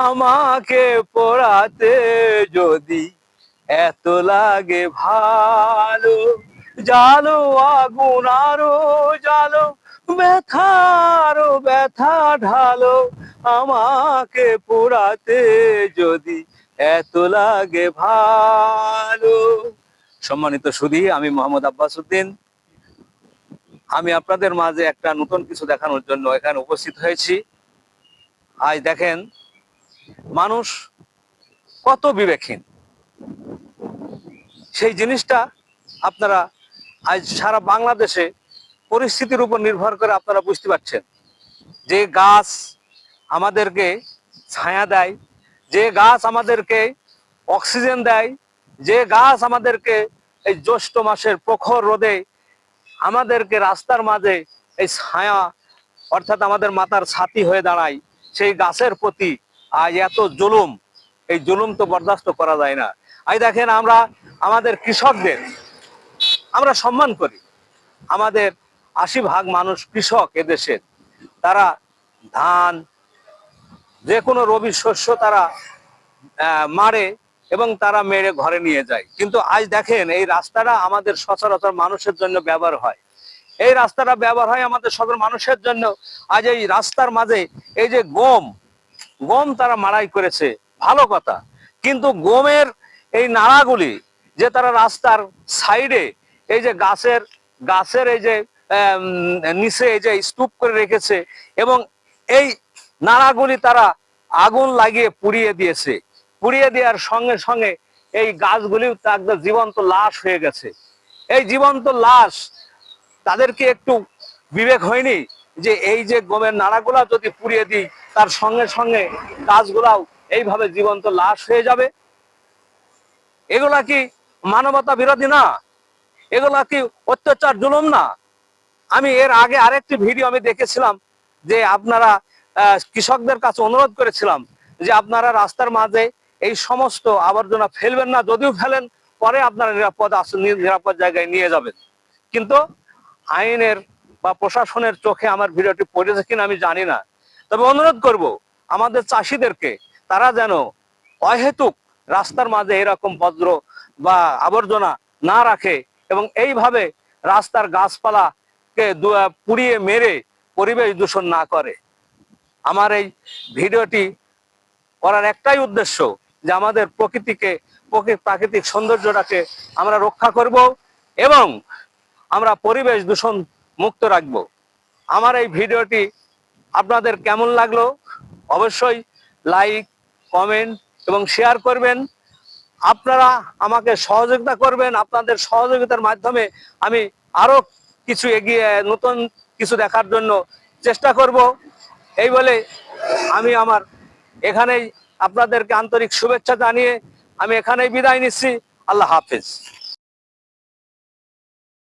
আমাকে পোড়াতে যদি এত লাগে ভালো, জালো আগুন আরো জালো, ব্যথারও ব্যথা ঢালো, আমাকে পোড়াতে যদি এত লাগে ভালো। সম্মানিত সুধী, আমি মোহাম্মদ আব্বাস উদ্দিন। আমি আপনাদের মাঝে একটা নতুন কিছু দেখানোর জন্য এখানে উপস্থিত হয়েছি। আজ দেখেন মানুষ কত বিবেকহীন, সেই জিনিসটা আপনারা আজ সারা বাংলাদেশে পরিস্থিতির উপর নির্ভর করে আপনারা বুঝতে পারছেন। যে গাছ আমাদেরকে ছায়া দেয়, যে গাছ আমাদেরকে অক্সিজেন দেয়, যে গাছ আমাদেরকে এই জ্যৈষ্ঠ মাসের প্রখর রোদে আমাদেরকে রাস্তার মাঝে এই ছায়া অর্থাৎ আমাদের মাথার ছাতি হয়ে দাঁড়ায়, সেই গাছের প্রতি আজ এত জুলুম, এই জুলুম তো বরদাস্ত করা যায় না। আজ দেখেন আমরা আমাদের কৃষকদের আমরা সম্মান করি। আমাদের ৮০% মানুষ কৃষক এদেশের। তারা ধান যে কোনো রবি শস্য তারা মারে এবং তারা মেরে ঘরে নিয়ে যায়। কিন্তু আজ দেখেন এই রাস্তাটা আমাদের সচরাচর মানুষের জন্য ব্যবহার হয়, এই রাস্তাটা ব্যবহার হয় আমাদের সাধারণ মানুষের জন্য। আজ এই রাস্তার মাঝে এই যে গম গম তারা মাড়াই করেছে, ভালো কথা, কিন্তু গমের এই নাড়াগুলি যে তারা রাস্তার সাইডে এই যে গাছের এই যে নিচে এই যে স্তূপ করে রেখেছে এবং এই নাড়াগুলি তারা আগুন লাগিয়ে পুড়িয়ে দিয়েছে। পুড়িয়ে দেওয়ার সঙ্গে সঙ্গে এই গাছগুলিও একদম জীবন্ত লাশ হয়ে গেছে। এই জীবন্ত লাশ, তাদেরকে একটু বিবেক হয়নি যে এই যে গমের নাড়াগুলা যদি পুড়িয়ে দিই তার সঙ্গে সঙ্গে গাছগুলাও এইভাবে জীবন্ত লাশ হয়ে যাবে? এগুলা কি মানবতা বিরোধী না? এগুলা কি অত্যাচার জুলুম না? আমি এর আগে আরেকটি ভিডিও আমি দেখেছিলাম যে আপনারা কৃষকদের কাছে অনুরোধ করেছিলাম যে আপনারা রাস্তার মাঝে এই সমস্ত আবর্জনা ফেলবেন না, যদিও ফেলেন পরে আপনারা নিরাপদ জায়গায় নিয়ে যাবেন। কিন্তু আইনের বা প্রশাসনের চোখে আমার ভিডিওটি পড়েছে কিনা আমি জানি না। তবে অনুরোধ করব আমাদের চাষিদেরকে, তারা যেন অহেতুক রাস্তার মাঝে এরকম বজ্র বা আবর্জনা না রাখে এবং এইভাবে রাস্তার গাছপালাকে পুড়িয়ে মেরে পরিবেশ দূষণ না করে। আমার এই ভিডিওটি করার একটাই উদ্দেশ্য যে আমাদের প্রাকৃতিক সৌন্দর্যটাকে আমরা রক্ষা করব এবং আমরা পরিবেশ দূষণ মুক্ত রাখবো। আমার এই ভিডিওটি আপনাদের কেমন লাগলো অবশ্যই লাইক, কমেন্ট এবং শেয়ার করবেন। আপনারা আমাকে সহযোগিতা করবেন। আপনাদের সহযোগিতার মাধ্যমে আমি আরো কিছু এগিয়ে নতুন কিছু দেখার জন্য চেষ্টা করব। এই বলে আমি আমার এখানেই আপনাদেরকে আন্তরিক শুভেচ্ছা জানিয়ে আমি এখানেই বিদায় নিচ্ছি। আল্লাহ হাফেজ।